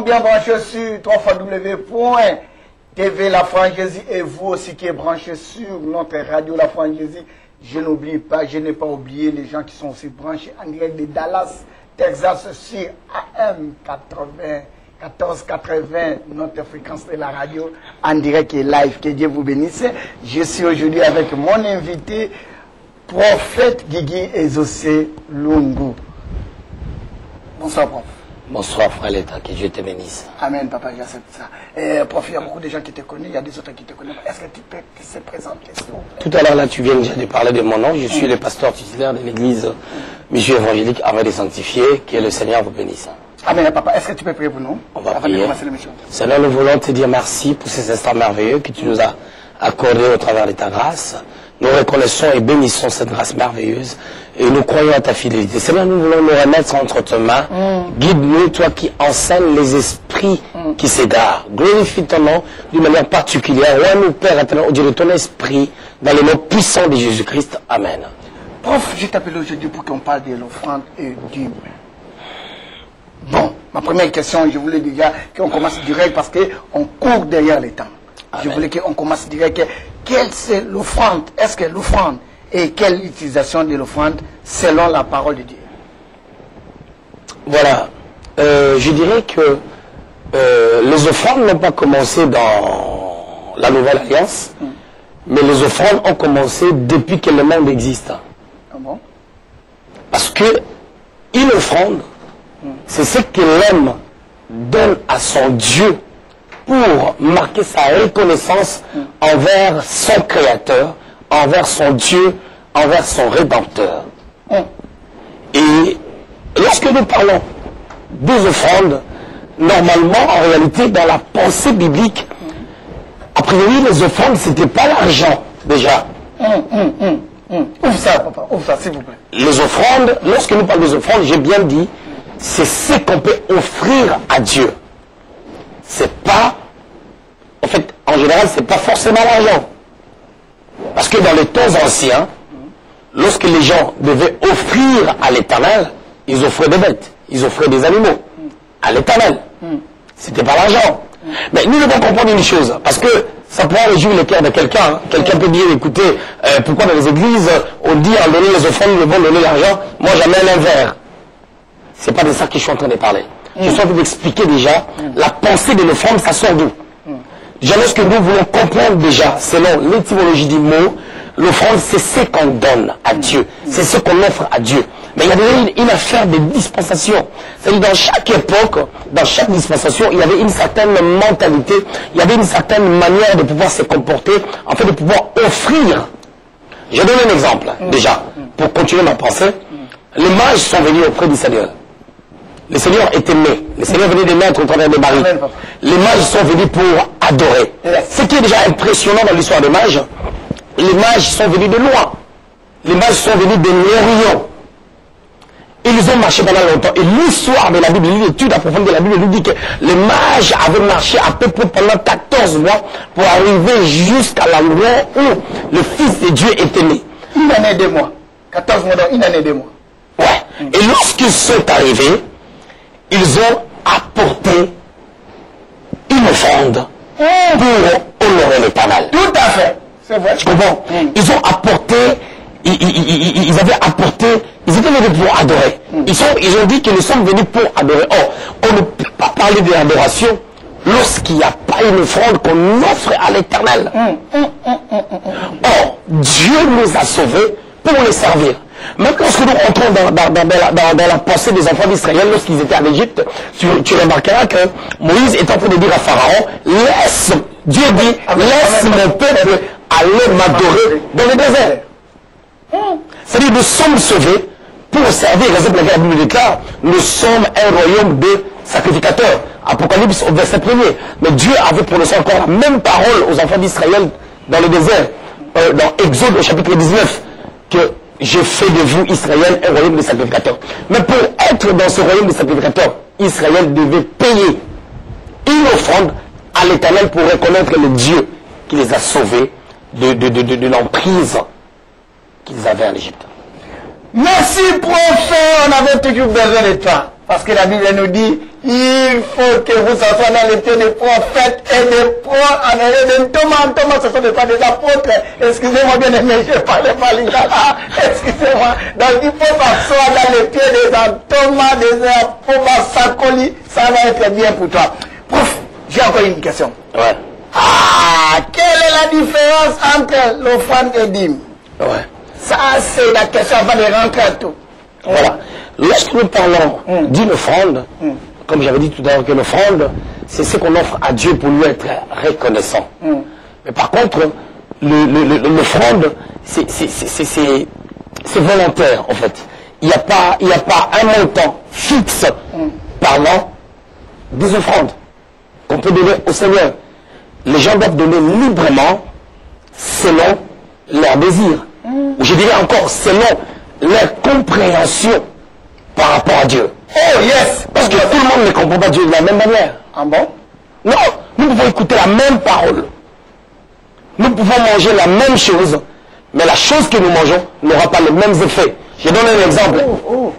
bien branchés sur www.tv La Frangésie et vous aussi qui êtes branchés sur notre radio La Frangésie. Je n'oublie pas, je n'ai pas oublié les gens qui sont aussi branchés en direct de Dallas, Texas sur AM 1480, notre fréquence de la radio en direct et live. Que Dieu vous bénisse. Je suis aujourd'hui avec mon invité, prophète Guigui Exaucé Lungu. Bonsoir, prof. Bonsoir, frère l'État, que Dieu te bénisse. Amen, papa, j'accepte ça. Prof, il y a beaucoup de gens qui te connaissent, il y a des autres qui te connaissent. Est-ce que tu peux te présenter, s'il vous plaît? Tout à l'heure, là, tu viens déjà de parler de mon nom. Je suis le pasteur titulaire de l'église Mission évangélique avec les sanctifiés. Que le Seigneur vous bénisse. Amen, papa. Est-ce que tu peux prier pour nous? On va prier. Seigneur, nous voulons te dire merci pour ces instants merveilleux que tu nous as accordés au travers de ta grâce. Nous reconnaissons et bénissons cette grâce merveilleuse et nous croyons à ta fidélité. Seigneur, nous voulons nous remettre entre tes mains. Guide-nous, toi qui enseignes les esprits qui s'égarent. Glorifie ton nom d'une manière particulière. Rends-nous, Père éternel, au Dieu de ton esprit, dans le nom puissant de Jésus-Christ. Amen. Prof, je t'appelle aujourd'hui pour qu'on parle de l'offrande et du... Bon, ma première question, je voulais déjà qu'on commence direct parce qu'on court derrière les temps. Amen. Je voulais qu'on commence direct. Quelle c'est l'offrande? Est-ce que l'offrande et quelle utilisation de l'offrande selon la parole de Dieu? Voilà. Je dirais que les offrandes n'ont pas commencé dans la Nouvelle Alliance, mais les offrandes ont commencé depuis que le monde existe. Ah bon? Parce que une offrande, c'est ce que l'homme donne à son Dieu pour marquer sa reconnaissance envers son Créateur, envers son Dieu, envers son Rédempteur. Et lorsque nous parlons des offrandes, normalement, en réalité, dans la pensée biblique, a priori, les offrandes, c'était pas l'argent, déjà. Ouvre ça, papa, ouvre ça, s'il vous plaît. Les offrandes, lorsque nous parlons des offrandes, j'ai bien dit, c'est ce qu'on peut offrir à Dieu. C'est pas, en fait, en général, c'est pas forcément l'argent. Parce que dans les temps anciens, lorsque les gens devaient offrir à l'Éternel, ils offraient des bêtes, ils offraient des animaux à l'Éternel. C'était pas l'argent. Mais nous devons comprendre une chose, parce que ça pourra réjouir le cœur de quelqu'un. Hein. Quelqu'un peut dire, écoutez, pourquoi dans les églises, on dit en donner les offrandes, nous devons donner l'argent, moi j'amène un verre. C'est pas de ça que je suis en train de parler. Je suis en train d'expliquer déjà la pensée de l'offrande, ça sort d'où. Déjà, lorsque nous voulons comprendre déjà, selon l'étymologie du mot, l'offrande, c'est ce qu'on donne à Dieu. C'est ce qu'on offre à Dieu. Mais il y a déjà une affaire de dispensation. C'est-à-dire, dans chaque époque, dans chaque dispensation, il y avait une certaine mentalité, il y avait une certaine manière de pouvoir se comporter, en fait, de pouvoir offrir. Je donne un exemple, déjà, pour continuer ma pensée. Les mages sont venus auprès du Seigneur. Le Seigneur était né. Le Seigneur venait de naître au travers des Marie. Les mages sont venus pour adorer. Ce qui est déjà impressionnant dans l'histoire des mages, les mages sont venus de loin. Les mages sont venus de l'Orient. Ils ont marché pendant longtemps. Et l'histoire de la Bible, l'étude approfondie de la Bible nous dit que les mages avaient marché à peu près pendant 14 mois pour arriver jusqu'à l'endroit où le Fils de Dieu était né. Une année, 2 mois. 14 mois, une année, 2 mois. Ouais. Et lorsqu'ils sont arrivés, ils ont apporté une offrande pour honorer l'Éternel. Tout à fait. C'est vrai. Tu comprends? Ils ont apporté, ils avaient apporté, ils étaient venus pour adorer. Ils ont dit que nous sommes venus pour adorer. Or, on ne peut pas parler de l'adoration lorsqu'il n'y a pas une offrande qu'on offre à l'Éternel. Or, Dieu nous a sauvés pour les servir. Maintenant, lorsque nous entrons dans la pensée des enfants d'Israël, lorsqu'ils étaient en Égypte, tu remarqueras que Moïse est en train de dire à Pharaon, Dieu dit, laisse mon peuple aller m'adorer dans le désert. C'est-à-dire, nous sommes sauvés pour servir, raison pour laquelle la Bible déclare, nous sommes un royaume de sacrificateurs. Apocalypse au verset 1er. Mais Dieu avait prononcé encore la même parole aux enfants d'Israël dans le désert, dans Exode au chapitre 19, que j'ai fait de vous, Israël, un royaume de sacrificateurs. Mais pour être dans ce royaume de sacrificateurs, Israël devait payer une offrande à l'Éternel pour reconnaître le Dieu qui les a sauvés de l'emprise qu'ils avaient en Égypte. Merci, prophète. On avait toujours besoin de toi. Parce que la Bible nous dit, Il faut que vous assoyez dans les pieds des prophètes et des prophètes en arrière de Thomas, ce sont des apôtres. Excusez-moi bien aimé, je parlais pas lingala. Excusez-moi. Donc il faut s'asseoir dans les pieds des Thomas, des apôtres, Sakoli. Ça va être bien pour toi. Prof, j'ai encore une question. Ouais. Ah, quelle est la différence entre l'offrande et dîme? Ouais. Ça, c'est la question avant de rentrer à tout. Voilà. Lorsque nous parlons d'une offrande, comme j'avais dit tout à l'heure que l'offrande, c'est ce qu'on offre à Dieu pour lui être reconnaissant. Mais par contre, l'offrande, c'est volontaire en fait. Il n'y a pas un montant fixe parlant des offrandes qu'on peut donner au Seigneur. Les gens doivent donner librement selon leur désir. Ou je dirais encore selon leur compréhension par rapport à Dieu. Oh yes! Parce que tout le monde ne comprend pas Dieu de la même manière. Ah bon? Non, nous pouvons écouter la même parole. Nous pouvons manger la même chose, mais la chose que nous mangeons n'aura pas les mêmes effets. Je donne un exemple.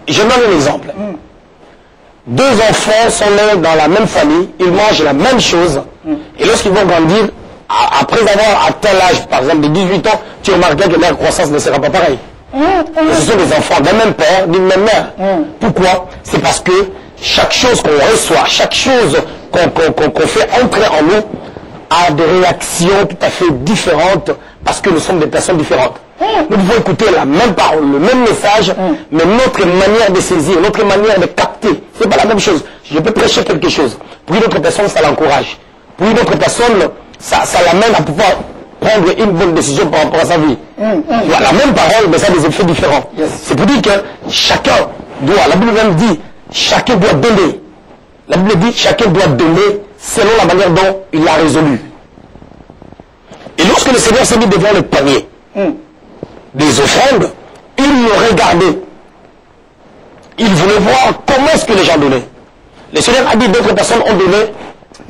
Je donne un exemple. Deux enfants sont nés dans la même famille, ils mangent la même chose, et lorsqu'ils vont grandir, après avoir atteint l'âge, par exemple, de 18 ans, tu remarqueras que leur croissance ne sera pas pareille. Et ce sont des enfants d'un même père, d'une même mère. Pourquoi? C'est parce que chaque chose qu'on reçoit, chaque chose qu'on fait entrer en nous, a des réactions tout à fait différentes, parce que nous sommes des personnes différentes. Nous pouvons écouter la même parole, le même message, mais notre manière de saisir, notre manière de capter, c'est pas la même chose. Je peux prêcher quelque chose. Pour une autre personne, ça l'encourage. Pour une autre personne, ça l'amène à pouvoir prendre une bonne décision par rapport à sa vie. La même parole, mais ça a des effets différents. C'est pour dire que chacun doit, la Bible même dit, chacun doit donner. La Bible dit, chacun doit donner selon la manière dont il l'a résolu. Et lorsque le Seigneur s'est mis devant le panier des offrandes, il le regardait. Il voulait voir comment est-ce que les gens donnaient. Le Seigneur a dit, d'autres personnes ont donné.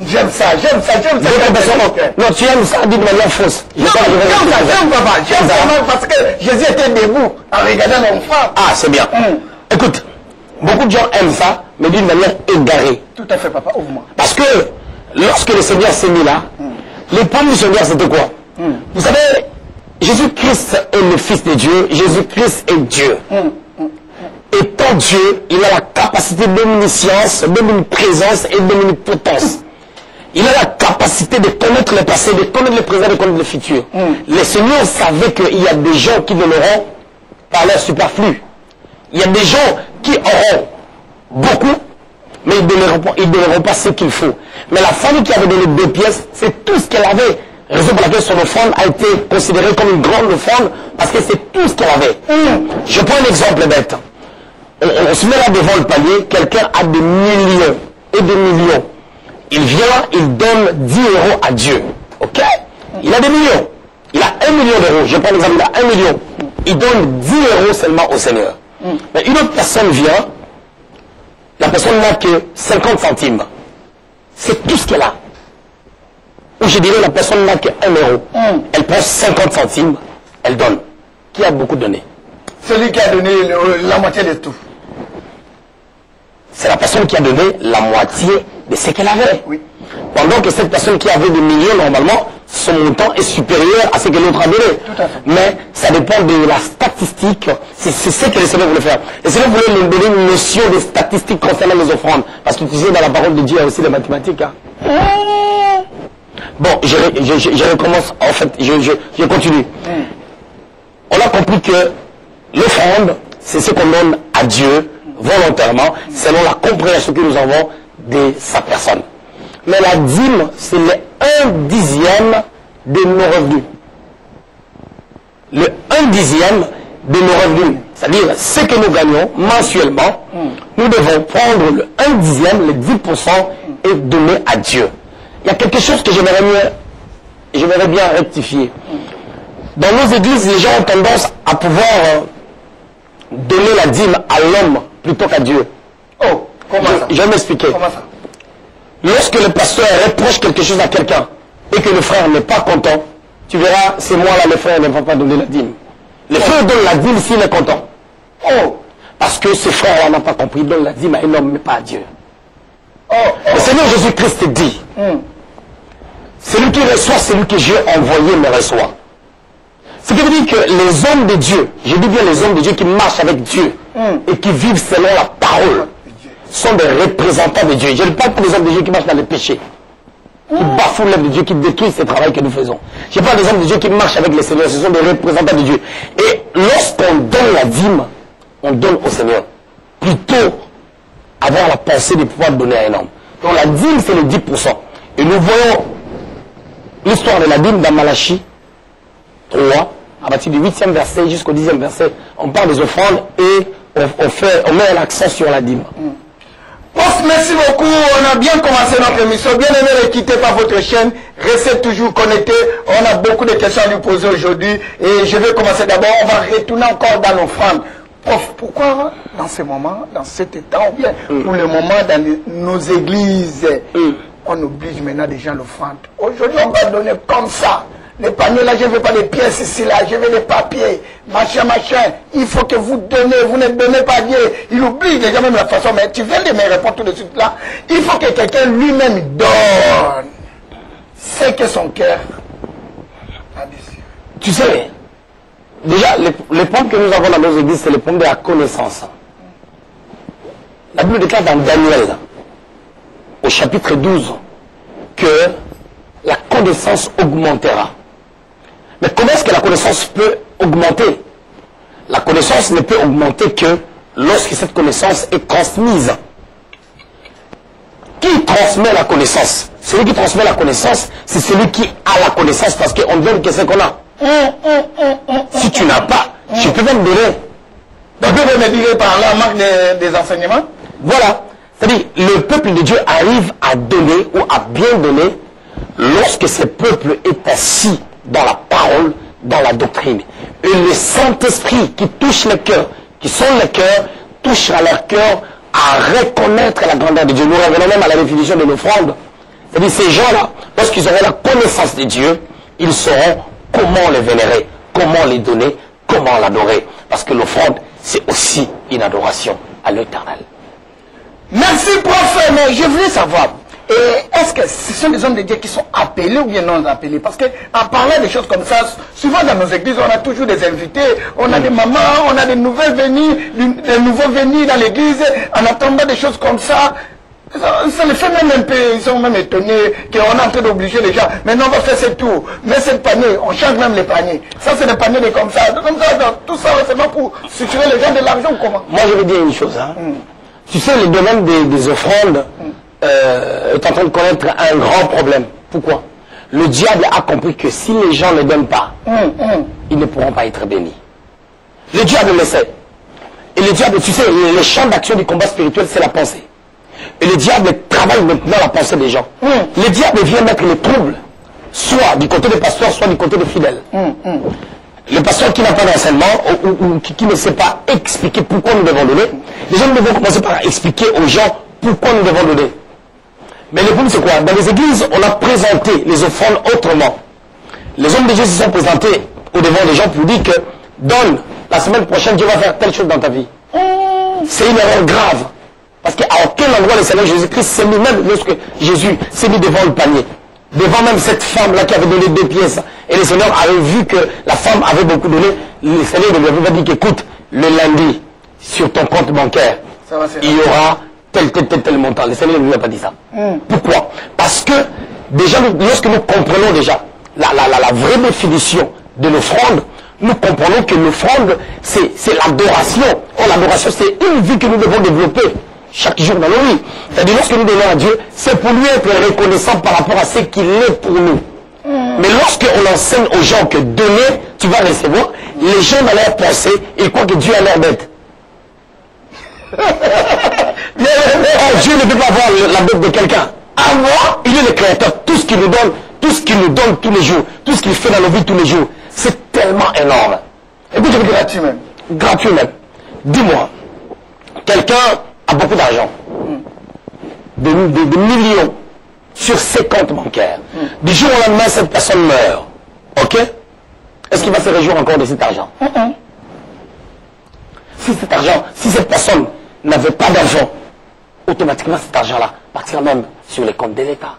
J'aime ça. D'autres personnes ont... Non, tu aimes ça, dit de manière fausse. J'aime ça, parce que Jésus était debout en regardant l'enfant. Ah, c'est bien. Écoute, beaucoup de gens aiment ça, mais d'une manière égarée. Tout à fait, papa, ouvre-moi. Parce que lorsque le Seigneur s'est mis là, les premiers du Seigneur, c'était quoi? Vous savez, Jésus-Christ est le Fils de Dieu, Jésus-Christ est Dieu. Étant Dieu, il a la capacité d'omniscience, d'omniprésence et d'omnipotence. Il a la capacité de connaître le passé, de connaître le présent, de connaître le futur. Le Seigneur savait qu'il y a des gens qui donneront par leur superflu. Il y a des gens qui auront beaucoup, mais ils ne donneront pas ce qu'il faut. Mais la femme qui avait donné 2 pièces, c'est tout ce qu'elle avait. Raison pour laquelle son offrande a été considérée comme une grande offrande, parce que c'est tout ce qu'elle avait. Je prends un exemple bête. On se met là devant le palier, quelqu'un a des millions et des millions. Il vient, il donne 10 euros à Dieu. Ok? Il a des millions. Il a 1 million d'euros. Je prends l'exemple, il a 1 million. Il donne 10 euros seulement au Seigneur. Mais une autre personne vient, la personne n'a que 50 centimes. C'est tout ce qu'elle a. Ou je dirais la personne n'a que 1 euro. Elle prend 50 centimes, elle donne. Qui a beaucoup donné? Celui qui a donné la moitié de tout. C'est la personne qui a donné la moitié de ce qu'elle avait. Oui. Pendant que cette personne qui avait des millions, normalement, son montant est supérieur à ce que l'autre a donné. Tout à fait. Mais ça dépend de la statistique. C'est ce que le Seigneur voulait faire. Le Seigneur voulait nous donner une notion de statistiques concernant les offrandes. Parce que tu sais, dans la parole de Dieu, il y a aussi des mathématiques. Hein. Bon, je recommence. En fait, je continue. On a compris que l'offrande, c'est ce qu'on donne à Dieu volontairement, selon la compréhension que nous avons de sa personne. Mais la dîme, c'est le 1/10 de nos revenus. Le 1/10 de nos revenus. C'est-à-dire, ce que nous gagnons mensuellement, nous devons prendre le 1/10, le 10% et donner à Dieu. Il y a quelque chose que j'aimerais bien rectifier. Dans nos églises, les gens ont tendance à pouvoir donner la dîme à l'homme plutôt qu'à Dieu. Oh, comment ça? Je vais m'expliquer. Comment ça? Lorsque le pasteur reproche quelque chose à quelqu'un et que le frère n'est pas content, tu verras, c'est moi là, le frère ne va pas donner la dîme. Le frère donne la dîme s'il est content. Oh, parce que ce frère-là n'a pas compris, il donne la dîme à un homme, mais pas à Dieu. Le Seigneur Jésus-Christ dit, celui qui reçoit, celui que Dieu a envoyé me reçoit. Ce qui veut dire que les hommes de Dieu, je dis bien les hommes de Dieu qui marchent avec Dieu et qui vivent selon la parole, sont des représentants de Dieu. Je ne parle pas des hommes de Dieu qui marchent dans le péché, qui bafouent l'œuvre de Dieu, qui détruisent ce travail que nous faisons. Je parle des hommes de Dieu qui marchent avec le Seigneur, ce sont des représentants de Dieu. Et lorsqu'on donne la dîme, on donne au Seigneur. Plutôt avoir la pensée de pouvoir donner à un homme. Donc la dîme, c'est le 10%. Et nous voyons l'histoire de la dîme dans Malachie 3, à partir du 8e verset jusqu'au 10e verset. On parle des offrandes et on met l'accent sur la dîme. Merci beaucoup, on a bien commencé notre émission. Bien aimé, ne quittez pas votre chaîne, restez toujours connectés. On a beaucoup de questions à lui poser aujourd'hui. Et je vais commencer d'abord, on va retourner encore dans l'offrande. Prof, pourquoi dans ce moment, dans cet temps, ou bien pour le moment dans nos églises, on oblige maintenant des gens l'offrande? Aujourd'hui, on va donner comme ça. Les paniers là, je ne veux pas des pièces ici là, je veux des papiers, machin. Il faut que vous donnez, vous ne donnez pas Dieu. Il oublie déjà même la façon, mais tu viens de me répondre tout de suite là. Il faut que quelqu'un lui-même donne ce que son cœur a désiré. Tu sais, déjà, les points que nous avons dans nos églises, c'est le point de la connaissance. La Bible déclare dans Daniel, au chapitre 12, que la connaissance augmentera. Mais comment est-ce que la connaissance peut augmenter? La connaissance ne peut augmenter que lorsque cette connaissance est transmise. Qui transmet la connaissance? Celui qui transmet la connaissance, c'est celui qui a la connaissance parce qu'on ne donne que ce qu'on a. Si tu n'as pas, je peux même donner. Donc vous me direz par là, manque des enseignements? Voilà. C'est-à-dire, le peuple de Dieu arrive à donner ou à bien donner lorsque ce peuple est assis dans la parole, dans la doctrine. Et le Saint-Esprit qui touche les cœurs, qui sont les cœurs, touche à leur cœur à reconnaître la grandeur de Dieu. Nous revenons même à la définition de l'offrande. C'est-à-dire, ces gens-là, lorsqu'ils auront la connaissance de Dieu, ils sauront comment les vénérer, comment les donner, comment l'adorer. Parce que l'offrande, c'est aussi une adoration à l'Éternel. Merci, prof. Mais je voulais savoir, est-ce que ce sont des hommes de Dieu qui sont appelés ou bien non appelés? Parce qu'en parlant des choses comme ça, souvent dans nos églises, on a toujours des invités, on a des mamans, on a des nouvelles venues, des nouveaux venus dans l'église, en attendant des choses comme ça. Ça les fait même un peu, ils sont même étonnés qu'on est en train d'obliger les gens. Maintenant, on va faire ce tour, mais c'est le panier, on change même les paniers. Ça, c'est des paniers de comme ça. Tout ça, c'est seulement pour suturer les gens de l'argent ou comment? Moi, je vais dire une chose. Tu sais, le domaine des offrandes est en train de connaître un grand problème. Pourquoi? Le diable a compris que si les gens ne donnent pas, ils ne pourront pas être bénis. Le diable le sait. Et le diable, tu sais, le champ d'action du combat spirituel, c'est la pensée. Et le diable travaille maintenant la pensée des gens. Le diable vient mettre le trouble, soit du côté des pasteurs, soit du côté des fidèles. Le pasteur qui n'a pas d'enseignement ou qui ne sait pas expliquer pourquoi nous devons donner, les gens devront commencer par expliquer aux gens pourquoi nous devons donner. Mais le problème c'est quoi? Dans les églises, on a présenté les offrandes autrement. Les hommes de Dieu se sont présentés au devant des gens pour dire que donne, la semaine prochaine Dieu va faire telle chose dans ta vie. C'est une erreur grave. Parce qu'à aucun endroit le Seigneur Jésus-Christ s'est mis, même lorsque Jésus s'est mis devant le panier, devant même cette femme-là qui avait donné 2 pièces, et le Seigneur avait vu que la femme avait beaucoup donné, le Seigneur ne lui avait pas dit qu'écoute, le lundi, sur ton compte bancaire, il y aura tel montant. Le Seigneur ne lui a pas dit ça. Pourquoi? Parce que déjà, lorsque nous comprenons déjà la vraie définition de l'offrande, nous comprenons que l'offrande, c'est l'adoration. Or, l'adoration, c'est une vie que nous devons développer chaque jour dans nos vies. C'est-à-dire, lorsque nous donnons à Dieu, c'est pour lui être reconnaissant par rapport à ce qu'il est pour nous. Mais lorsqu'on enseigne aux gens que donner, tu vas recevoir, les gens dans leur pensée, ils croient que Dieu a leur dette. Dieu ne peut pas avoir la dette de quelqu'un. À moi, il est le créateur. Tout ce qu'il nous donne, tous les jours, tout ce qu'il fait dans nos vies tous les jours, c'est tellement énorme. Et puis, je veux dire gratuit même. Gratuit même. Dis-moi, quelqu'un a beaucoup d'argent, des millions sur ses comptes bancaires. Du jour au lendemain, cette personne meurt. Ok? Est-ce qu'il va se réjouir encore de cet argent? Si cette personne n'avait pas d'argent automatiquement cet argent-là partira même sur les comptes de l'État.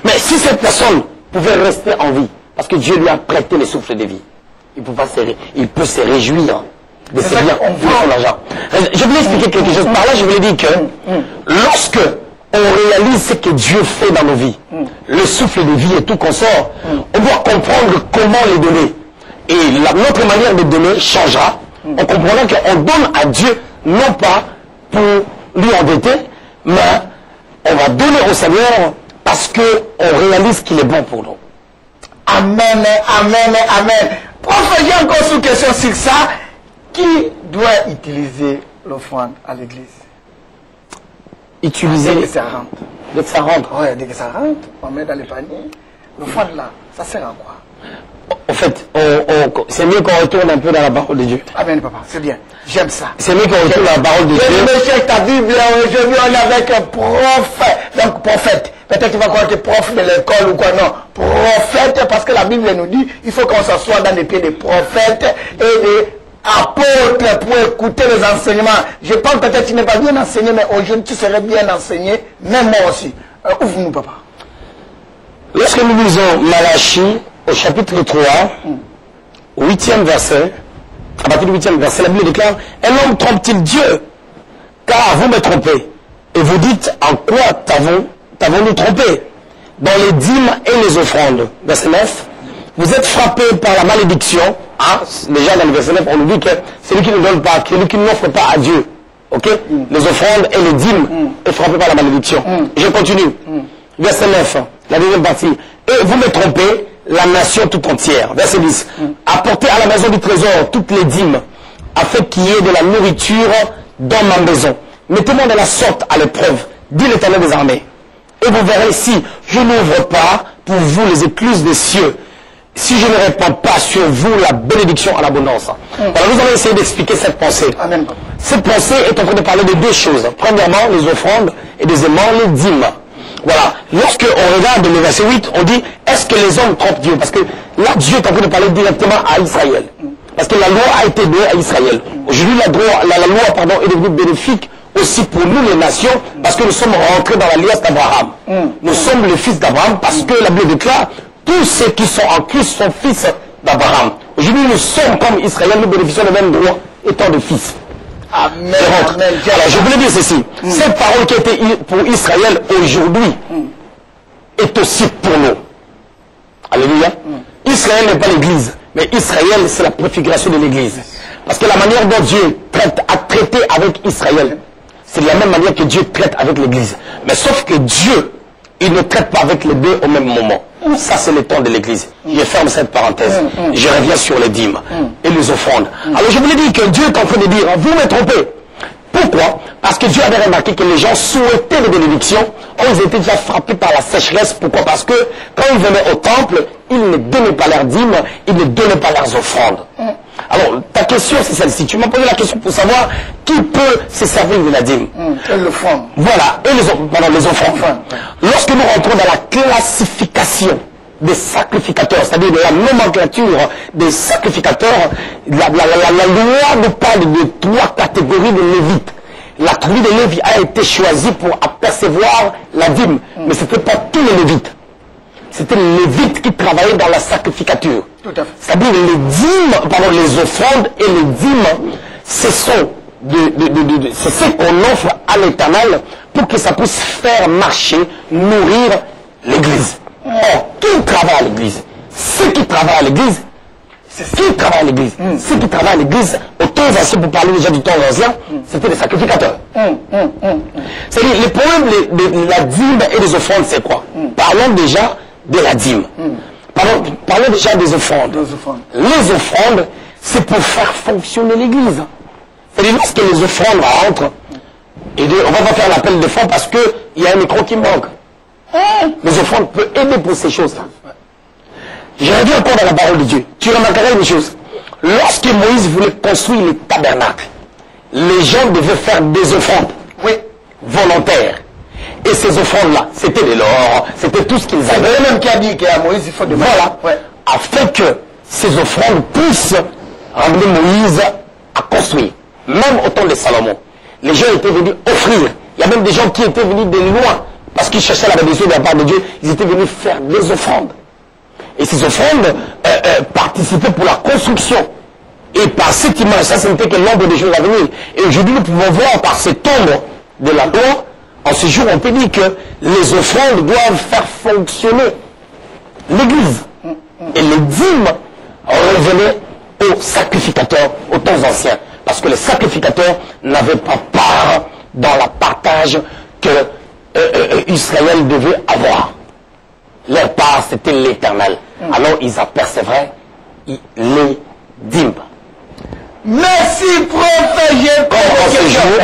Mais si cette personne pouvait rester en vie, parce que Dieu lui a prêté le souffle de vie, il peut se réjouir de ses biens, de son argent. Je voulais expliquer quelque chose. Par là, je voulais dire que lorsque on réalise ce que Dieu fait dans nos vies, le souffle de vie et tout qu'on sort, on doit comprendre comment les donner. Et notre manière de donner changera en comprenant qu'on donne à Dieu, non pas pour lui endetter, mais on va donner au Seigneur parce qu'on réalise qu'il est bon pour nous. Amen, amen, amen. Prof, j'ai encore sous question sur ça. Qui doit utiliser l'offrande à l'église? Utiliser dès que ça rentre. Dès que ça rentre. Oui, dès que ça rentre, on met dans les paniers. L'offrande là, ça sert à quoi? En fait, c'est mieux qu'on retourne un peu dans la parole de Dieu. Amen, papa, c'est bien. J'aime ça. C'est mieux qu'on retourne dans la parole de Dieu. Je check ta Bible, aujourd'hui on est avec un prophète. Donc, prophète. Peut-être qu'il va croire que prof de l'école ou quoi, non. Prophète, parce que la Bible nous dit, il faut qu'on s'assoie dans les pieds des prophètes et des apôtres pour écouter les enseignements. Je pense peut-être que tu n'es pas bien enseigné, mais aujourd'hui tu serais bien enseigné, même moi aussi. Ouvre-nous, papa. Lorsque nous lisons Malachie, au chapitre 3, au 8e verset, à partir du 8e verset, la Bible déclare: un homme trompe-t-il Dieu? Car vous me trompez. Et vous dites: en quoi t'avons-nous trompé? Dans les dîmes et les offrandes. Verset 9. Vous êtes frappés par la malédiction. Hein? Déjà dans le verset 9, on nous dit que celui qui ne donne pas, celui qui n'offre pas à Dieu, ok, les offrandes et les dîmes est frappé par la malédiction. Je continue. Verset 9, la deuxième partie. Et vous me trompez, la nation tout entière. Verset 10. Apportez à la maison du trésor toutes les dîmes, afin qu'il y ait de la nourriture dans ma maison. Mettez-moi de la sorte à l'épreuve, dit l'Éternel des armées. Et vous verrez si je n'ouvre pas pour vous les écluses des cieux, si je ne répands pas sur vous la bénédiction en abondance. Alors nous allons essayer d'expliquer cette pensée. Amen. Cette pensée est en train de parler de deux choses. Premièrement, les offrandes et deuxièmement, les dîmes. Voilà. Lorsque on regarde le verset 8, on dit: est-ce que les hommes trompent Dieu? Parce que là, Dieu est en train de parler directement à Israël. Parce que la loi a été donnée à Israël. Aujourd'hui, la loi est devenue bénéfique aussi pour nous les nations, parce que nous sommes rentrés dans l'alliance d'Abraham. Nous sommes les fils d'Abraham parce que la Bible déclare: tous ceux qui sont en Christ sont fils d'Abraham. Aujourd'hui, nous sommes comme Israël, nous bénéficions des mêmes droits étant des fils. Amen. Alors, je voulais dire ceci. Cette parole qui était pour Israël aujourd'hui est aussi pour nous. Alléluia. Israël n'est pas l'église, mais Israël, c'est la préfiguration de l'église. Parce que la manière dont Dieu a traité avec Israël, c'est de la même manière que Dieu traite avec l'église. Mais sauf que Dieu, il ne traite pas avec les deux au même moment. Ça, c'est le temps de l'église. Je ferme cette parenthèse. Je reviens sur les dîmes et les offrandes. Alors, je voulais dire que Dieu est en train de dire: vous me trompez. Pourquoi? Parce que Dieu avait remarqué que les gens souhaitaient les bénédictions. Ils étaient déjà frappés par la sécheresse. Pourquoi? Parce que quand ils venaient au temple, ils ne donnaient pas leurs dîmes, ils ne donnaient pas leurs offrandes. Alors, ta question, c'est celle-ci. Tu m'as posé la question pour savoir qui peut se servir de la dîme. Et l'offrande. Voilà, et les offrandes. Lorsque nous rentrons dans la classification des sacrificateurs, c'est-à-dire de la nomenclature des sacrificateurs, la loi nous parle de 3 catégories de lévites. La tribu de Lévi a été choisie pour apercevoir la dîme, mais ce n'était pas tous les lévites. C'était les lévites qui travaillaient dans la sacrificature. C'est-à-dire les dîmes, les offrandes et les dîmes, c'est ce qu'on offre à l'Éternel pour que ça puisse faire marcher, nourrir l'église. Or, qui travaille à l'église? Ceux qui travaillent à l'église, qui travaille à l'église? Ceux qui travaillent à l'église, au temps ancien, pour parler déjà du temps ancien, c'était les sacrificateurs. C'est-à-dire, le problème de la dîme et des offrandes, c'est quoi? Parlons déjà de la dîme. Parlons déjà des offrandes. Les offrandes, c'est pour faire fonctionner l'église. C'est-à-dire, lorsque les offrandes rentrent, et on va pas faire l'appel de fonds parce qu'il y a un micro qui manque. Les offrandes peuvent aider pour ces choses-là. Je reviens encore dans la parole de Dieu. Tu remarqueras une chose. Lorsque Moïse voulait construire le tabernacle, les gens devaient faire des offrandes volontaires. Et ces offrandes-là, c'était de l'or, c'était tout ce qu'ils avaient. C'est le même qui a dit qu'à Moïse, il faut de afin que ces offrandes puissent ramener Moïse à construire. Même au temps de Salomon. les gens étaient venus offrir. Il y a même des gens qui étaient venus de loin, parce qu'ils cherchaient la bénédiction de la part de Dieu, ils étaient venus faire des offrandes. Et ces offrandes participaient pour la construction. Et par cette image, ça n'était que l'ombre des choses à venir. Et aujourd'hui, nous pouvons voir par cette ombre de la loi, en ce jour, on peut dire que les offrandes doivent faire fonctionner l'Église. Et les dîmes revenaient aux sacrificateurs, aux temps anciens. Parce que les sacrificateurs n'avaient pas part dans la partage que Israël devait avoir. Leur part, c'était l'Éternel. Alors, ils apercevraient les dîmes. Merci, prophète. Comme en ce jour,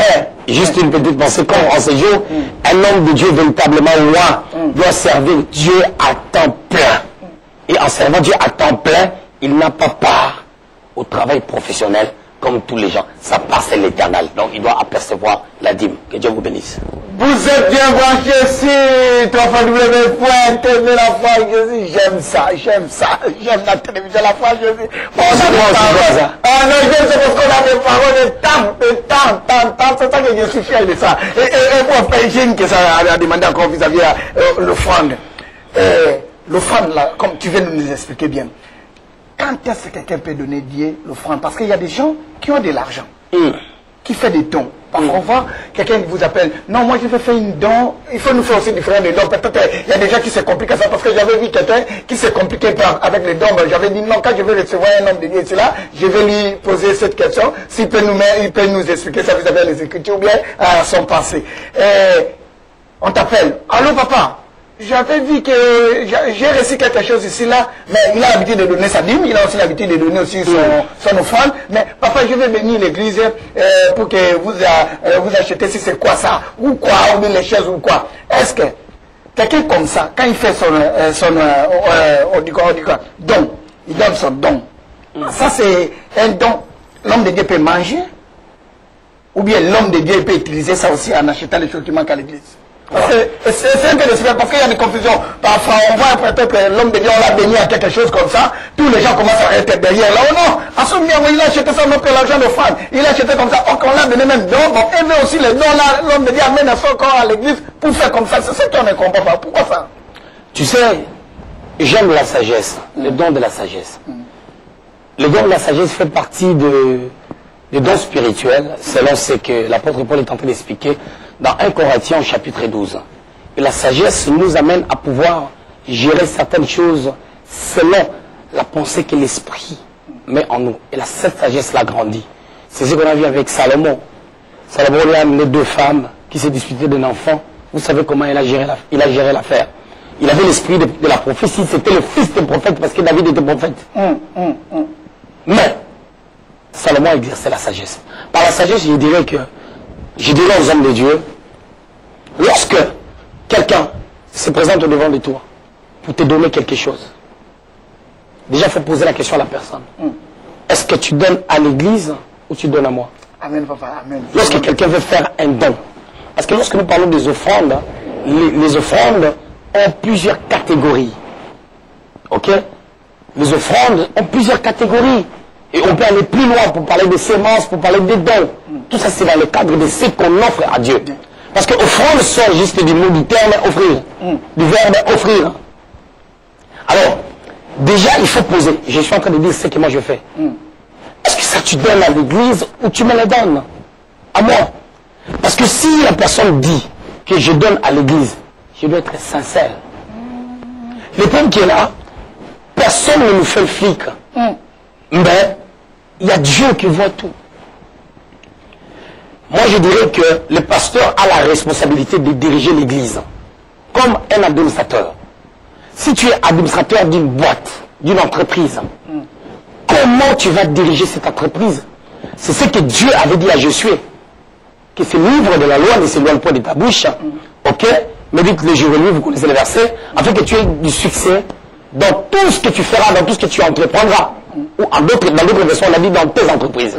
juste une petite pensée, comme en ce jour, un homme de Dieu véritablement loin doit servir Dieu à temps plein. Et en servant Dieu à temps plein, il n'a pas part au travail professionnel comme tous les gens. Sa part, c'est l'Éternel. Donc, il doit apercevoir la dîme. Que Dieu vous bénisse. Vous êtes bien branchés sur www.tv La Foi Jésus. J'aime ça. J'aime la télévision La Foi Jésus. On a des paroles. C'est parce qu'on a des paroles de temps. C'est ça que je suis fier de ça. Et pour faire, j'ai une question à demander encore vis-à-vis de l'offrande. L'offrande, là, comme tu viens de nous expliquer bien. Quand est-ce que quelqu'un peut donner Dieu l'offrande? Parce qu'il y a des gens qui ont de l'argent, qui font des dons. Parfois, on voit quelqu'un qui vous appelle. Non, moi je vais faire une don. Il faut nous faire aussi différents des dons. Peut-être il y a des gens qui se compliquent à ça. Parce que j'avais vu quelqu'un qui s'est compliqué avec les dons. J'avais dit non, quand je vais recevoir un homme de Dieu ici là, je vais lui poser cette question. S'il peut nous expliquer ça vis-à-vis des Écritures ou bien à son passé. On t'appelle. Allô papa? J'avais dit que j'ai reçu quelque chose ici là, mais il a l'habitude de donner sa dîme, il a aussi l'habitude de donner aussi son offrande. Mais papa, je vais venir à l'église pour que vous achetez si c'est quoi ça, ou quoi, ou bien les chaises ou quoi. Est-ce que quelqu'un comme ça, quand il fait on dit quoi, don, il donne son don. Ça c'est un don, l'homme de Dieu peut manger, ou bien l'homme de Dieu peut utiliser ça aussi en achetant les choses qui manquent à l'église. C'est un peu de parce qu'il y a des confusions. Parfois, on voit peut-être que l'homme de Dieu, on l'a béni à quelque chose comme ça. Tous les gens commencent à être derrière. Là, oh non, à ce moment, il a acheté ça, notre l'argent de femme. Il a acheté comme ça. On l'a donné même don. Donc, et aussi les dons là, l'homme de Dieu amène à son corps à l'église pour faire comme ça. C'est ça qu'on ne comprend pas. Pourquoi ça? Tu sais, j'aime la sagesse, le don de la sagesse. Le don de la sagesse fait partie des dons spirituels, selon ce que l'apôtre Paul est en train d'expliquer dans 1 Corinthiens chapitre 12. Et la sagesse nous amène à pouvoir gérer certaines choses selon la pensée que l'esprit met en nous. Et cette sagesse l'a grandi. C'est ce qu'on a vu avec Salomon. Salomon lui a amené 2 femmes qui s'est disputées d'un enfant. Vous savez comment il a géré l'affaire. Il avait l'esprit de la prophétie. C'était le fils des prophètes parce que David était prophète. Mais Salomon a exercé la sagesse. Par la sagesse, je dirais aux hommes de Dieu, lorsque quelqu'un se présente devant de toi pour te donner quelque chose, déjà il faut poser la question à la personne. Est-ce que tu donnes à l'église ou tu donnes à moi? Amen, papa, amen. Lorsque quelqu'un veut faire un don, parce que lorsque nous parlons des offrandes, les offrandes ont plusieurs catégories. Ok? Les offrandes ont plusieurs catégories. Et on peut aller plus loin pour parler des semences, pour parler des dons. Tout ça, c'est dans le cadre de ce qu'on offre à Dieu. Parce que offrande sort juste du mot du terme offrir, du verbe offrir. Alors, déjà, il faut poser. Je suis en train de dire ce que moi je fais. Est-ce que ça tu donnes à l'église ou tu me le donnes à moi? Parce que si la personne dit que je donne à l'église, je dois être sincère. Le problème qui est là, personne ne nous fait le flic. Mais il y a Dieu qui voit tout. Moi, je dirais que le pasteur a la responsabilité de diriger l'église comme un administrateur. Si tu es administrateur d'une boîte, d'une entreprise, comment tu vas diriger cette entreprise? C'est ce que Dieu avait dit à Josué, que ce livre de la loi ne s'éloigne pas de ta bouche. Ok? Médite le jour et nuit, vous connaissez le verset, afin que tu aies du succès dans tout ce que tu feras, dans tout ce que tu entreprendras. Ou dans d'autres versions, on a dit dans tes entreprises.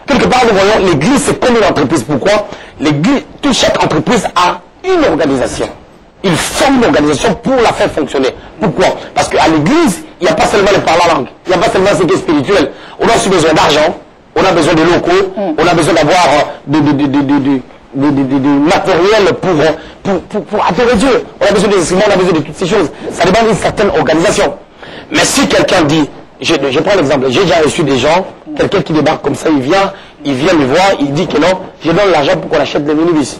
Quelque part, nous voyons l'église, c'est comme une entreprise. Pourquoi? L'église, chaque entreprise a une organisation. Il forme une organisation pour la faire fonctionner. Pourquoi? Parce qu'à l'église, il n'y a pas seulement le parler la langue. Il n'y a pas seulement ce qui est spirituel. On a aussi besoin d'argent. on a besoin de locaux, on a besoin d'avoir du matériel pour adorer Dieu. On a besoin des instruments, on a besoin de toutes ces choses. Ça dépend d'une certaine organisation. Mais si quelqu'un dit, je prends l'exemple, j'ai déjà reçu des gens, quelqu'un qui débarque comme ça, il vient me voir, il dit que non, je donne l'argent pour qu'on achète des minivis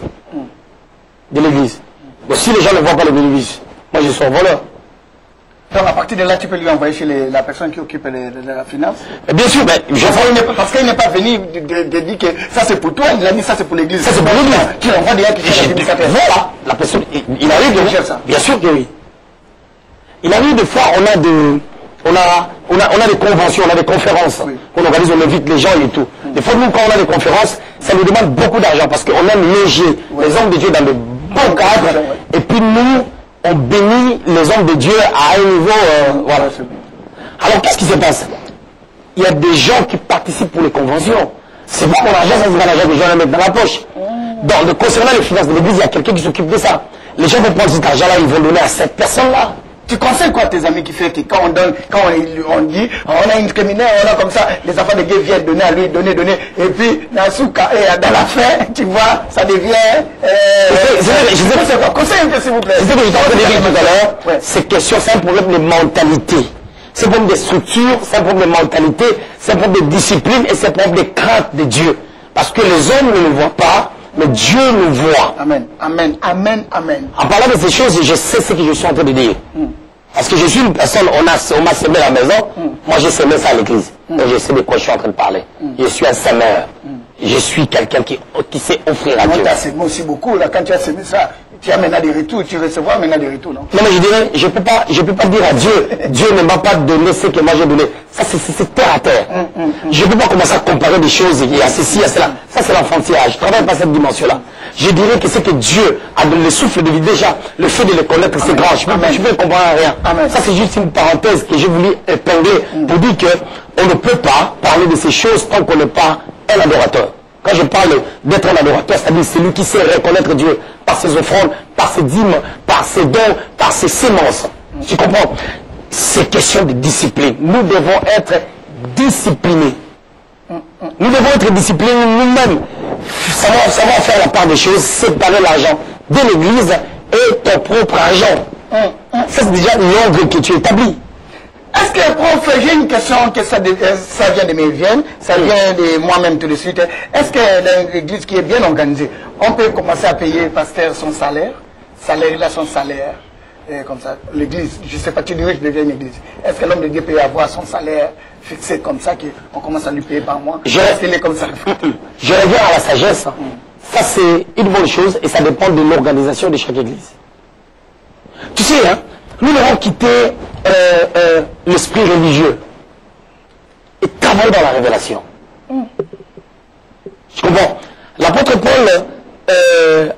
de l'église. Bon, si les gens ne voient pas les minivis, moi je suis un voleur. Donc à partir de là, tu peux lui envoyer chez la personne qui occupe de la finance. Bien sûr, mais parce qu'il n'est pas venu de dire que ça c'est pour toi, il a dit ça c'est pour l'église. Ça c'est pour l'église. Tu l'envoies déjà qui fait l'administrateur. Voilà, la personne, il arrive de faire ça. Bien sûr que oui. Il arrive des fois, on a des conventions, on a des conférences. Oui. On organise, on invite les gens et tout. Des fois, nous, quand on a des conférences, ça nous demande beaucoup d'argent parce qu'on aime loger les hommes de Dieu dans de bons cadres. Et puis nous, on bénit les hommes de Dieu à un niveau... voilà. Alors, qu'est-ce qui se passe? Il y a des gens qui participent pour les conventions. C'est pas mon argent, ça c'est pas l'argent que les gens mettent dans la poche. Donc, concernant les finances de l'église, il y a quelqu'un qui s'occupe de ça. Les gens vont prendre cet argent-là, ils vont donner à cette personne-là. Tu conseilles quoi à tes amis qui fait que quand on donne, quand on dit, on a une criminelle, on a comme ça, les enfants de Dieu viennent donner à lui, donner, et puis, dans la fin, tu vois, ça devient... je sais pas c'est quoi, conseille un peu s'il vous plaît. C'est ce que je t'en ai dit tout à l'heure, c'est question, c'est un problème de mentalité. C'est un problème de structure, c'est un problème de mentalité, c'est un problème de discipline et c'est un problème de crainte de Dieu. Parce que les hommes ne le voient pas, mais Dieu nous voit. Amen, amen, amen, amen. En parlant de ces choses, je sais ce que je suis en train de dire. Parce que je suis une personne, on m'a semé à la maison, moi j'ai semé ça à l'église. Donc je sais de quoi je suis en train de parler. Je suis un semeur. Je suis quelqu'un qui sait offrir à Dieu. Tu as semé aussi beaucoup, là, quand tu as semé ça, tu as maintenant des retours, tu recevras maintenant des retours, non? Non, mais je dirais, je peux pas dire à Dieu, Dieu ne m'a pas donné ce que moi j'ai donné. Ça, c'est terre à terre. Je ne peux pas commencer à comparer des choses, il y a ceci, il y a cela. Ça, c'est l'enfantillage. Je ne travaille pas cette dimension-là. Je dirais que c'est que Dieu a donné le souffle de vie. Déjà, le fait de les connaître, c'est grand. Je ne peux comprendre rien. Amen. Ça, c'est juste une parenthèse que j'ai voulu épingler pour dire qu'on ne peut pas parler de ces choses tant qu'on n'est pas un adorateur. Quand je parle d'être un adorateur, c'est-à-dire celui qui sait reconnaître Dieu par ses offrandes, par ses dîmes, par ses dons, par ses sémences. Tu comprends? C'est question de discipline. Nous devons être disciplinés. Nous devons être disciplinés nous-mêmes. Savoir faire la part des choses, séparer l'argent de l'église et ton propre argent. Ça, c'est déjà l'ordre que tu établis. Est-ce que, prof, j'ai une question que ça vient de mes viennes, ça vient de moi-même tout de suite. Est-ce que l'église qui est bien organisée, on peut commencer à payer le pasteur son salaire, il a son salaire, comme ça. L'église, je ne sais pas, tu dirais que je deviens une église. Est-ce que l'homme de Dieu peut avoir son salaire fixé comme ça, qu'on commence à lui payer par mois? Est-ce qu'il est comme ça? Je reviens à la sagesse. Ça, c'est une bonne chose et ça dépend de l'organisation de chaque église. Tu sais, hein, nous devons quitter l'esprit religieux et travailler dans la révélation. Je comprends. L'apôtre Paul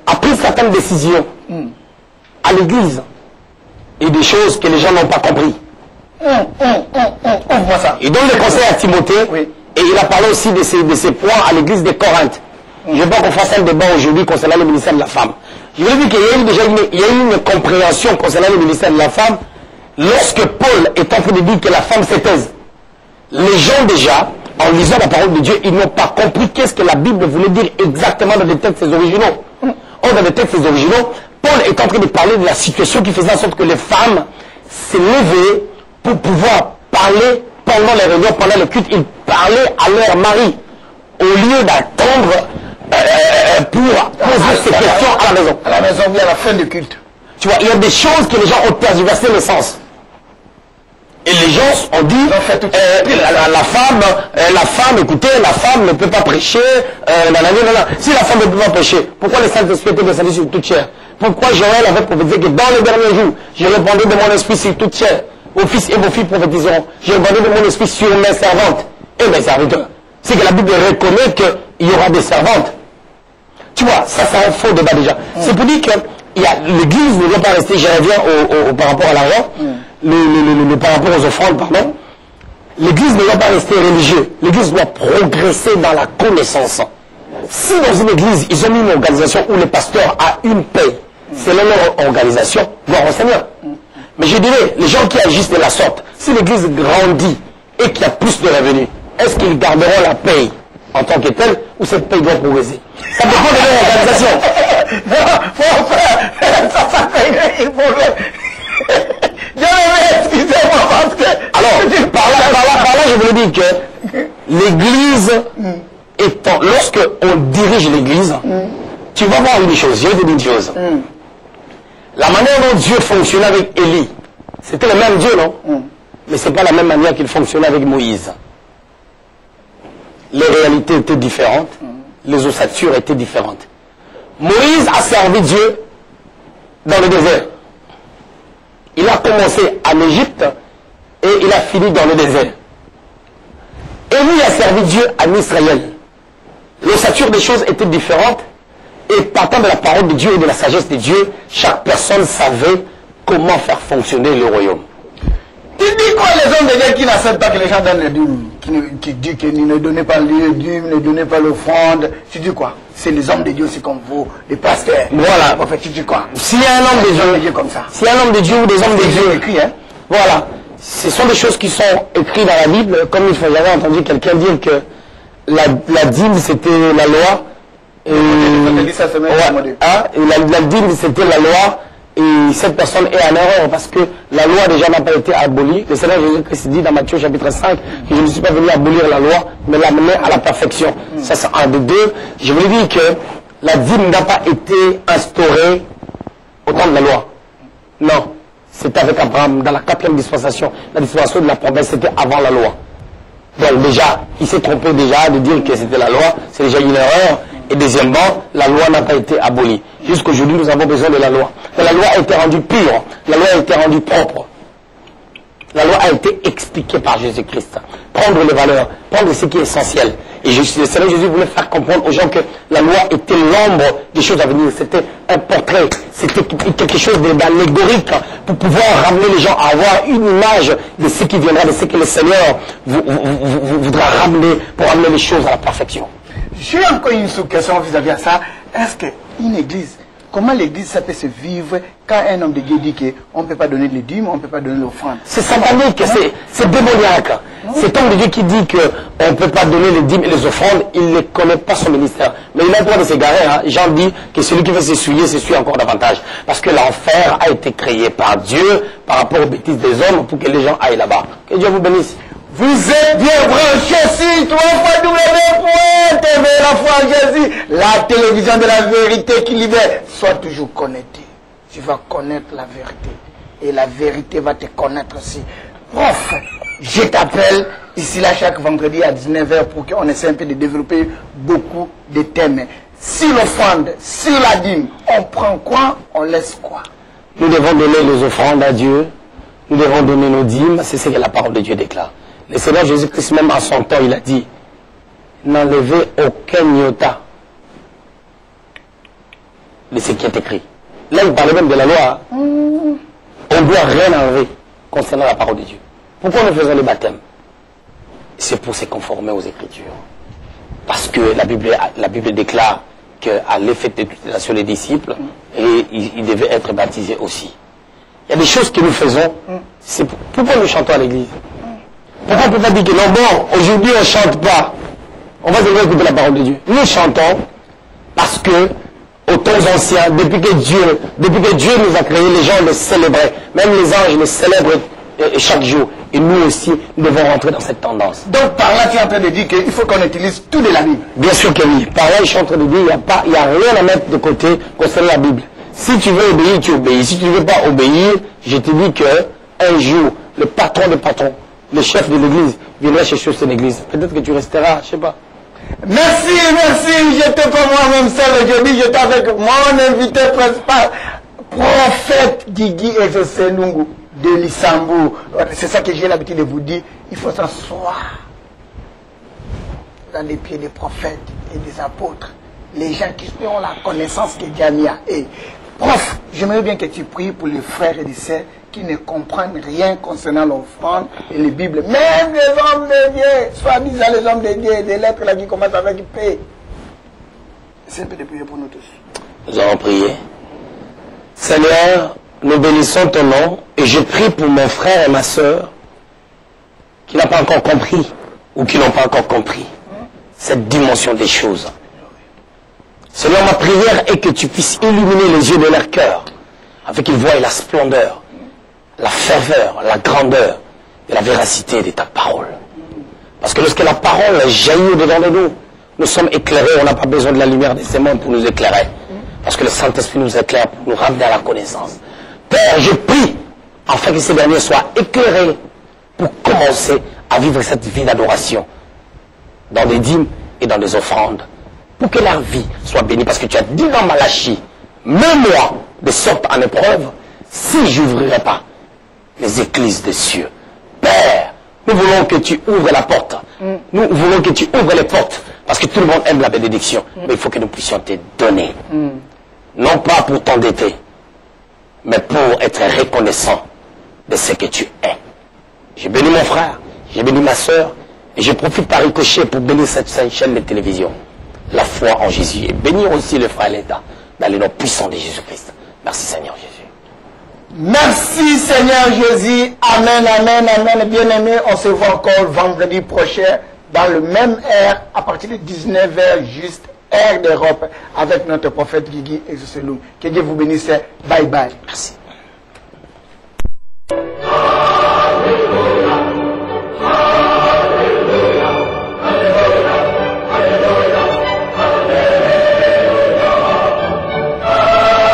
a pris certaines décisions à l'église et des choses que les gens n'ont pas compris. On voit ça. Il donne le conseil à Timothée et il a parlé aussi de ces points à l'église de Corinthe. Je ne veux pas qu'on fasse un débat aujourd'hui concernant le ministère de la femme. Je veux dire qu'il y a eu une compréhension concernant le ministère de la femme lorsque Paul est en train de dire que la femme se taise. Les gens déjà, en lisant la parole de Dieu, ils n'ont pas compris qu'est-ce que la Bible voulait dire exactement dans les textes originaux. Or, dans les textes originaux, Paul est en train de parler de la situation qui faisait en sorte que les femmes se levaient pour pouvoir parler pendant les réunions, pendant le culte. Ils parlaient à leur mari au lieu d'attendre pour poser ces questions à la maison. À la maison, oui, à la fin du culte. Tu vois, il y a des choses que les gens ont tergiversé le sens. Et les gens ont dit, la femme, écoutez, la femme ne peut pas prêcher, Si la femme ne peut pas prêcher, pourquoi les saints esprits étaient descendus sur toute chair? Pourquoi Joël avait prophétisé que dans les derniers jours, je répandrai de mon esprit sur toute chair? Vos fils et vos filles prophétiseront. Je répandrai de mon esprit sur mes servantes et mes serviteurs. C'est que la Bible reconnaît qu'il y aura des servantes. Tu vois, ça c'est un faux débat déjà. C'est pour dire que l'église ne doit pas rester, je reviens par rapport à l'argent, par rapport aux offrandes, pardon. L'église ne doit pas rester religieuse. L'église doit progresser dans la connaissance. Si dans une église, ils ont mis une organisation où le pasteur a une paye, selon leur organisation, gloire au Seigneur. Mais je dirais, les gens qui agissent de la sorte, si l'église grandit et qu'il y a plus de revenus, est-ce qu'ils garderont la paye en tant que tel, ou cette paix doit progresser? Ça dépend de leur organisation. Non, ça paye, il faut excusez-moi parce que... Alors, par là, je voulais dire que l'église étant, lorsque on dirige l'église, tu vas voir une chose, je vais te dire une chose. La manière dont Dieu fonctionnait avec Élie, c'était le même Dieu, non? Mais ce n'est pas la même manière qu'il fonctionnait avec Moïse. Les réalités étaient différentes, les ossatures étaient différentes. Moïse a servi Dieu dans le désert. Il a commencé en Égypte et il a fini dans le désert. Élie a servi Dieu en Israël. L'ossature des choses était différente et partant de la parole de Dieu et de la sagesse de Dieu, chaque personne savait comment faire fonctionner le royaume. Tu dis quoi les hommes de Dieu qui n'acceptent pas que les gens donnent les dîmes, qui disent qu'ils ne donnaient pas les dîmes, ne donnaient pas l'offrande, tu dis quoi? C'est les hommes de Dieu aussi comme vous, les pasteurs. Voilà. En fait, tu dis quoi? S'il y a un homme de Dieu comme ça. S'il y a un homme de Dieu ou des hommes de Dieu écrit, hein? Voilà. Ce sont des choses qui sont écrites dans la Bible, comme j'avais entendu quelqu'un dire que la dîme c'était la loi. Et, la dîme c'était la loi. Et cette personne est en erreur parce que la loi déjà n'a pas été abolie. Le Seigneur Jésus-Christ dit dans Matthieu chapitre 5 que je ne suis pas venu abolir la loi, mais l'amener à la perfection. Ça c'est un de deux. Je voulais dire que la dîme n'a pas été instaurée au temps de la loi. Non. C'était avec Abraham dans la 4e dispensation. La dispensation de la promesse, c'était avant la loi. Donc déjà, il s'est trompé déjà de dire que c'était la loi. C'est déjà une erreur. Et deuxièmement, la loi n'a pas été abolie. Jusqu'aujourd'hui, nous avons besoin de la loi. Mais la loi a été rendue pure. La loi a été rendue propre. La loi a été expliquée par Jésus-Christ. Prendre les valeurs, prendre ce qui est essentiel. Et le Seigneur Jésus voulait faire comprendre aux gens que la loi était l'ombre des choses à venir. C'était un portrait, c'était quelque chose d'allégorique pour pouvoir ramener les gens à avoir une image de ce qui viendra, de ce que le Seigneur voudra ramener pour ramener les choses à la perfection. J'ai encore une sous-question vis-à-vis de ça. Est-ce qu'une église, comment l'église ça peut se vivre quand un homme de Dieu dit qu'on ne peut pas donner les dîmes, on ne peut pas donner l'offrande? C'est satanique, c'est démoniaque. Cet homme de Dieu qui dit qu'on ne peut pas donner les dîmes et les offrandes, il ne connaît pas son ministère. Mais il a le droit de s'égarer. Hein. Jean dit que celui qui veut s'essuyer encore davantage. Parce que l'enfer a été créé par Dieu par rapport aux bêtises des hommes pour que les gens aillent là-bas. Que Dieu vous bénisse. Vous êtes bien branchés sur www.tv la foi en Jésus, la télévision de la vérité qui libère. Sois toujours connecté. Tu vas connaître la vérité. Et la vérité va te connaître aussi. Prof, je t'appelle ici là chaque vendredi à 19h pour qu'on essaie un peu de développer beaucoup de thèmes. Sur l'offrande, sur la dîme, on prend quoi, on laisse quoi? Nous devons donner les offrandes à Dieu. Nous devons donner nos dîmes. C'est ce que la parole de Dieu déclare. Le Seigneur Jésus-Christ, même à son temps, il a dit, n'enlevez aucun iota de ce qui est écrit. Là, il parlait même de la loi. On ne doit rien enlever concernant la parole de Dieu. Pourquoi nous faisons le baptême? C'est pour se conformer aux Écritures. Parce que la Bible déclare qu'elle fait de l'utilisation des disciples et ils devaient être baptisés aussi. Il y a des choses que nous faisons. Pourquoi nous chantons à l'église? Pourquoi on ne peut pas dire que non, bon, aujourd'hui on ne chante pas. On va devoir écouter la parole de Dieu. Nous chantons parce que, aux temps anciens, depuis que Dieu nous a créés, les gens le célébraient. Même les anges le célèbrent chaque jour. Et nous aussi, nous devons rentrer dans cette tendance. Donc par là, tu es en train de dire qu'il faut qu'on utilise tout de la Bible. Bien sûr que oui. Par là, je suis en train de dire qu'il n'y a rien à mettre de côté concernant la Bible. Si tu veux obéir, tu obéis. Si tu ne veux pas obéir, je te dis qu'un jour, le patron des patrons, le chef de l'église viendra chercher cette église. Peut-être que tu resteras, je ne sais pas. Merci, j'étais pas moi-même seul aujourd'hui, j'étais avec mon invité principal, prophète Guigui Ezesenungu de Lissambourg. C'est ça que j'ai l'habitude de vous dire, il faut s'asseoir dans les pieds des prophètes et des apôtres, les gens qui ont la connaissance que Dieu a mis à eux. Prof, j'aimerais bien que tu pries pour les frères et les sœurs qui ne comprennent rien concernant l'offrande et les Bibles. Même les hommes de Dieu, soit disant les hommes de Dieu, des lettres là qui commencent avec P. C'est un peu de prier pour nous tous. Nous allons prier. Seigneur, nous bénissons ton nom et je prie pour mon frère et ma sœur qui n'ont pas encore compris ou qui n'ont pas encore compris. cette dimension des choses. Seigneur, ma prière est que tu puisses illuminer les yeux de leur cœur, afin qu'ils voient la splendeur, la ferveur, la grandeur et la véracité de ta parole. Parce que lorsque la parole jaillit au-dedans de nous, nous sommes éclairés, on n'a pas besoin de la lumière de ces mondes pour nous éclairer. Parce que le Saint-Esprit nous éclaire pour nous ramener à la connaissance. Père, je prie, afin que ces derniers soient éclairés pour commencer à vivre cette vie d'adoration dans des dîmes et dans des offrandes, pour que leur vie soit bénie. Parce que tu as dit dans Malachie, mets-moi de sorte en épreuve, si je n'ouvrirai pas les églises des cieux. Père, nous voulons que tu ouvres la porte. Nous voulons que tu ouvres les portes. Parce que tout le monde aime la bénédiction. Mais il faut que nous puissions te donner. Non pas pour t'endetter, mais pour être reconnaissant de ce que tu es. J'ai béni mon frère, j'ai béni ma soeur, et je profite par ricochet pour bénir cette sainte chaîne de télévision. La foi en Jésus. Et bénir aussi le frère l'État dans le nom puissant de Jésus-Christ. Merci Seigneur Jésus. Merci Seigneur Jésus. Amen, amen, amen. Bien-aimés, on se voit encore vendredi prochain dans le même heure, à partir de 19h, juste heure d'Europe, avec notre prophète Guigui Exaucé-Loum. Que Dieu vous bénisse. Bye bye. Merci.